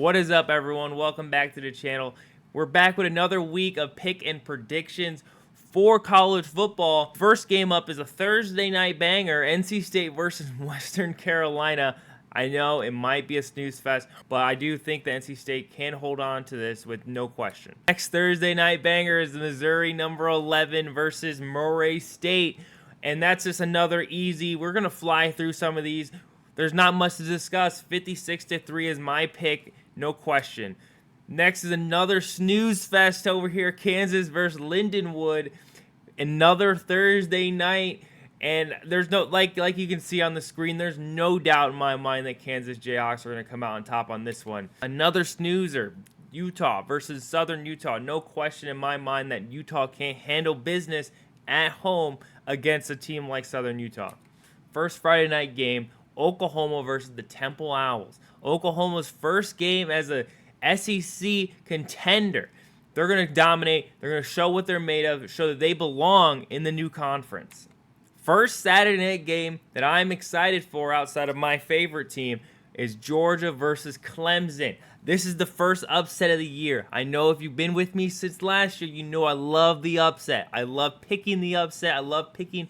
What is up, everyone? Welcome back to the channel. We're back with another week of pick and predictions for college football. First game up is a Thursday night banger, NC State versus Western Carolina. I know it might be a snooze fest, but I do think that NC State can hold on to this with no question. Next Thursday night banger is the Missouri number 11 versus Murray State, and that's just another easy. We're going to fly through some of these. There's not much to discuss. 56-3 is my pick, no question. Next is another snooze fest over here, Kansas versus Lindenwood. Another Thursday night, and there's no like you can see on the screen, there's no doubt in my mind that Kansas Jayhawks are going to come out on top on this one. Another snoozer, Utah versus Southern Utah. No question in my mind that Utah can't handle business at home against a team like Southern Utah. First Friday night game, Oklahoma versus the Temple Owls. Oklahoma's first game as a SEC contender. They're going to dominate. They're going to show what they're made of, show that they belong in the new conference. First Saturday night game that I'm excited for outside of my favorite team is Georgia versus Clemson. This is the first upset of the year. I know if you've been with me since last year, you know I love the upset. I love picking the upset. I love picking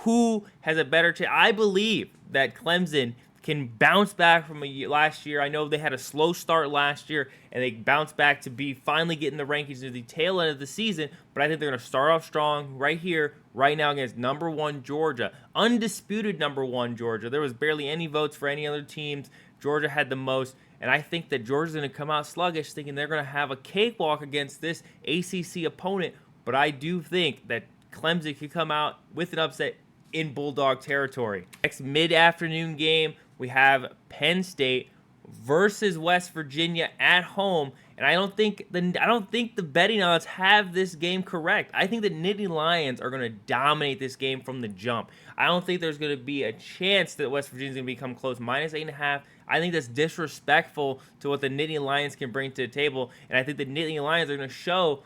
who has a better chance. I believe that Clemson can bounce back from last year. I know they had a slow start last year, and they bounced back to be finally getting the rankings at the tail end of the season, but I think they're going to start off strong right here, right now against number 1 Georgia. Undisputed number 1 Georgia. There was barely any votes for any other teams. Georgia had the most, and I think that Georgia's going to come out sluggish, thinking they're going to have a cakewalk against this ACC opponent, but I do think that Clemson could come out with an upset in Bulldog territory. Next mid-afternoon game, we have Penn State versus West Virginia at home, and I don't think the betting odds have this game correct. I think the Nittany Lions are going to dominate this game from the jump. I don't think there's going to be a chance that West Virginia's going to become close. -8.5. I think that's disrespectful to what the Nittany Lions can bring to the table, and I think the Nittany Lions are going to show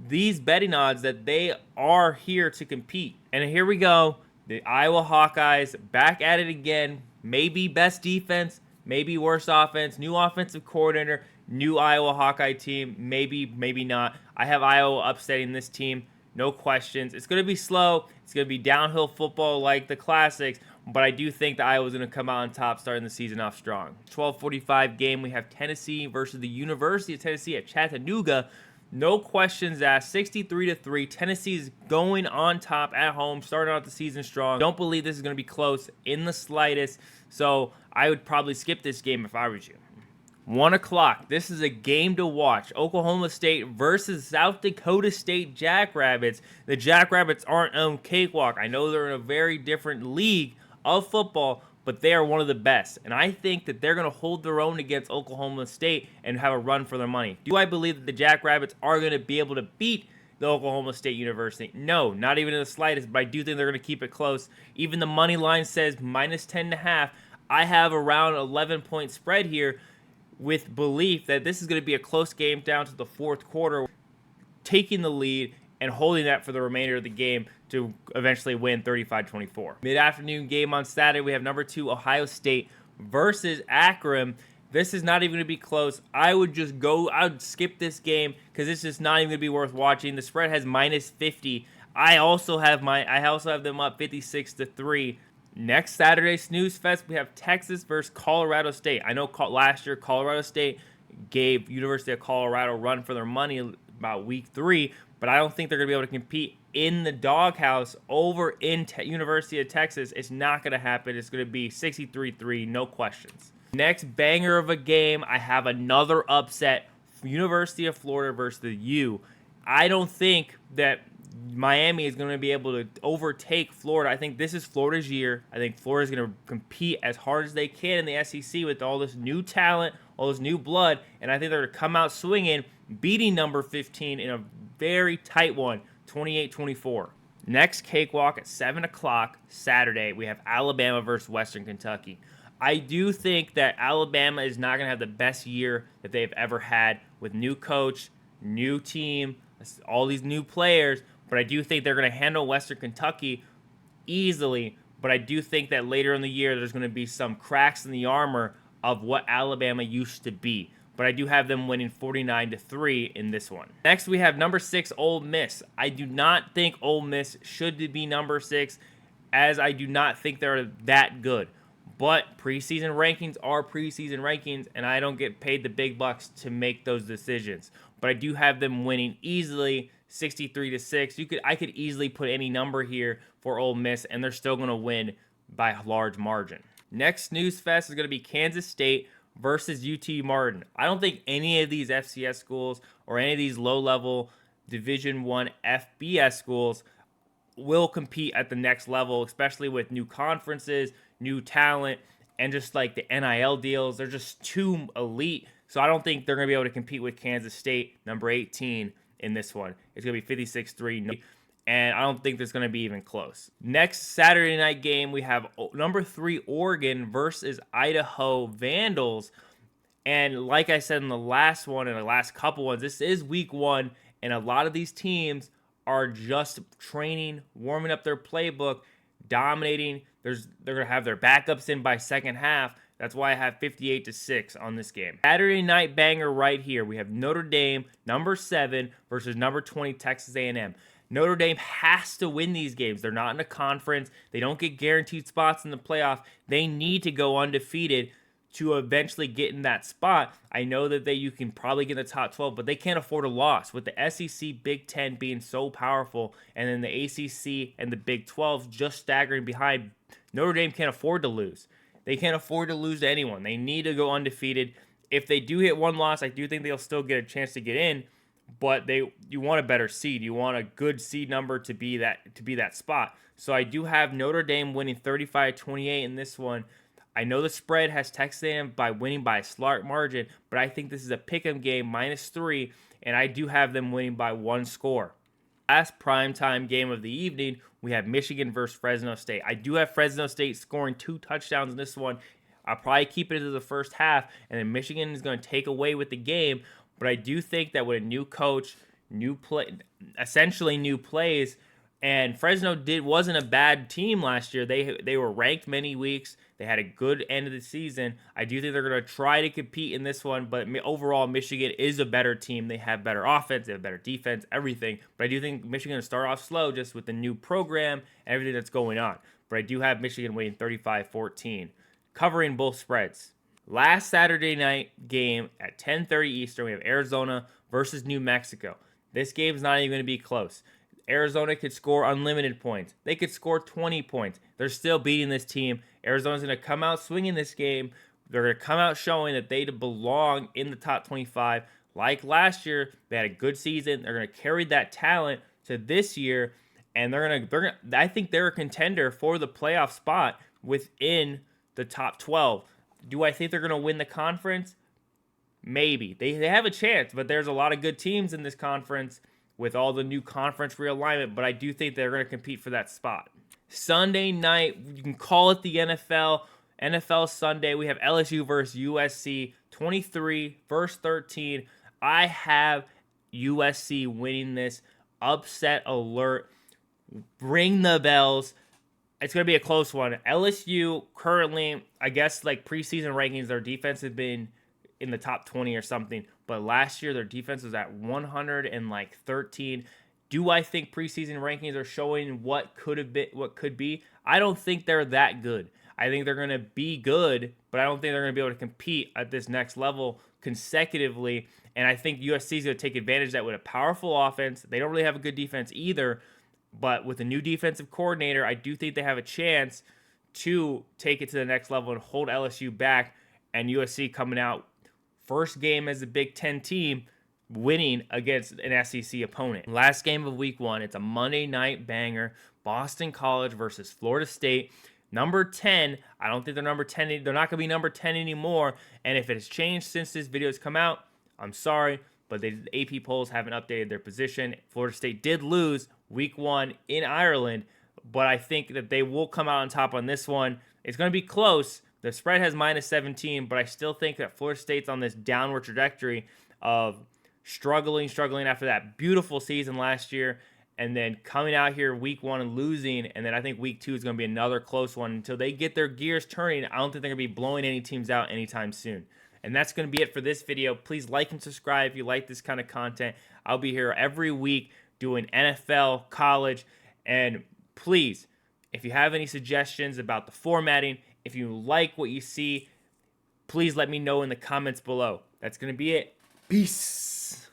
these betting odds that they are here to compete. And here we go. The Iowa Hawkeyes back at it again. Maybe best defense, maybe worst offense, new offensive coordinator, new Iowa Hawkeye team, maybe not. I have Iowa upsetting this team, no questions. It's going to be slow. It's going to be downhill football like the classics, but I do think that Iowa's going to come out on top starting the season off strong. 12:45 game, we have Tennessee versus the University of Tennessee at Chattanooga. No questions asked. 63-3. Tennessee's going on top at home, starting out the season strong. Don't believe this is going to be close in the slightest, so I would probably skip this game if I was you. 1 o'clock. This is a game to watch. Oklahoma State versus South Dakota State Jackrabbits. The Jackrabbits aren't on cakewalk. I know they're in a very different league of football, but they are one of the best. And I think that they're going to hold their own against Oklahoma State and have a run for their money. Do I believe that the Jackrabbits are going to be able to beat the Oklahoma State University? No, not even in the slightest, but I do think they're going to keep it close. Even the money line says -10.5. I have around 11-point spread here with belief that this is going to be a close game down to the fourth quarter, taking the lead and holding that for the remainder of the game to eventually win 35-24. Mid-afternoon game on Saturday, we have number 2 Ohio State versus Akron. This is not even going to be close. I would skip this game because it's just not even going to be worth watching. The spread has -50. I also have them up 56-3. Next Saturday, snooze fest, we have Texas versus Colorado State. I know last year Colorado State gave University of Colorado a run for their money about week 3, but I don't think they're going to be able to compete in the doghouse over in University of Texas. It's not going to happen. It's going to be 63-3, no questions. Next banger of a game, I have another upset, University of Florida versus the U. I don't think that Miami is going to be able to overtake Florida. I think this is Florida's year. I think Florida's going to compete as hard as they can in the SEC with all this new talent, all this new blood, and I think they're going to come out swinging, beating number 15 in a very tight one, 28-24. Next cakewalk at 7 o'clock Saturday, we have Alabama versus Western Kentucky. I do think that Alabama is not going to have the best year that they've ever had with new coach, new team, all these new players, but I do think they're going to handle Western Kentucky easily, but I do think that later in the year there's going to be some cracks in the armor of what Alabama used to be. but I do have them winning 49-3 in this one. Next, we have number 6, Ole Miss. I do not think Ole Miss should be number 6, as I do not think they're that good. But preseason rankings are preseason rankings, and I don't get paid the big bucks to make those decisions. But I do have them winning easily, 63-6. I could easily put any number here for Ole Miss, and they're still going to win by a large margin. Next snooze fest is going to be Kansas State versus UT Martin. I don't think any of these FCS schools or any of these low-level Division I FBS schools will compete at the next level, especially with new conferences, new talent, and just like the NIL deals. They're just too elite. So I don't think they're going to be able to compete with Kansas State, number 18, in this one. It's going to be 56-3. And I don't think there's going to be even close. Next Saturday night game, we have number 3 Oregon versus Idaho Vandals. And like I said in the last one and the last couple ones, this is week 1, and a lot of these teams are just training, warming up their playbook, dominating. They're going to have their backups in by second half. That's why I have 58-6 on this game. Saturday night banger right here. We have Notre Dame, number 7, versus number 20 Texas A&M. Notre Dame has to win these games. They're not in a conference. They don't get guaranteed spots in the playoff. They need to go undefeated to eventually get in that spot. I know that you can probably get in the top 12, but they can't afford a loss. With the SEC, Big Ten being so powerful, and then the ACC and the Big 12 just staggering behind, Notre Dame can't afford to lose. They can't afford to lose to anyone. They need to go undefeated. If they do hit one loss, I do think they'll still get a chance to get in, but you want a better seed. You want a good seed number to be that spot. So I do have Notre Dame winning 35-28 in this one. I know the spread has Texas A&M by winning by a slight margin, but I think this is a pick'em game, -3, and I do have them winning by 1 score. Last primetime game of the evening, we have Michigan versus Fresno State. I do have Fresno State scoring 2 touchdowns in this one. I'll probably keep it into the first half, and then Michigan is going to take away with the game. But I do think that with a new coach, essentially new plays, and Fresno wasn't a bad team last year. They were ranked many weeks. They had a good end of the season. I do think they're going to try to compete in this one, but overall, Michigan is a better team. They have better offense, they have better defense, everything. But I do think Michigan will start off slow just with the new program and everything that's going on. But I do have Michigan winning 35-14, covering both spreads. Last Saturday night game at 10:30 Eastern, we have Arizona versus New Mexico. This game is not even going to be close. Arizona could score unlimited points. They could score 20 points. They're still beating this team. Arizona's going to come out swinging this game. They're going to come out showing that they belong in the top 25. Like last year, they had a good season. They're going to carry that talent to this year, and I think they're a contender for the playoff spot within the top 12. Do I think they're going to win the conference? Maybe. They have a chance, but there's a lot of good teams in this conference with all the new conference realignment, but I do think they're going to compete for that spot. Sunday night, you can call it the NFL Sunday. We have LSU versus USC, 23-13. I have USC winning this. Upset alert. Ring the bells. It's going to be a close one. LSU currently, I guess, like preseason rankings, their defense has been in the top 20 or something. But last year, their defense was at 113. Do I think preseason rankings are showing what could be? I don't think they're that good. I think they're going to be good, but I don't think they're going to be able to compete at this next level consecutively. And I think USC is going to take advantage of that with a powerful offense. They don't really have a good defense either. But with a new defensive coordinator, I do think they have a chance to take it to the next level and hold LSU back. And USC coming out first game as a Big Ten team, winning against an SEC opponent. Last game of week 1, it's a Monday night banger. Boston College versus Florida State. Number 10, I don't think they're number 10. They're not going to be number 10 anymore. And if it has changed since this video has come out, I'm sorry, but the AP polls haven't updated their position. Florida State did lose week 1 in Ireland, but I think that they will come out on top on this one. It's going to be close. The spread has -17, but I still think that Florida State's on this downward trajectory of struggling after that beautiful season last year, and then coming out here week 1 and losing, and then I think week 2 is going to be another close one until they get their gears turning. I don't think they're going to be blowing any teams out anytime soon. And that's going to be it for this video. Please like and subscribe if you like this kind of content. I'll be here every week doing NFL, college, and please, if you have any suggestions about the formatting, if you like what you see, please let me know in the comments below. That's going to be it. Peace.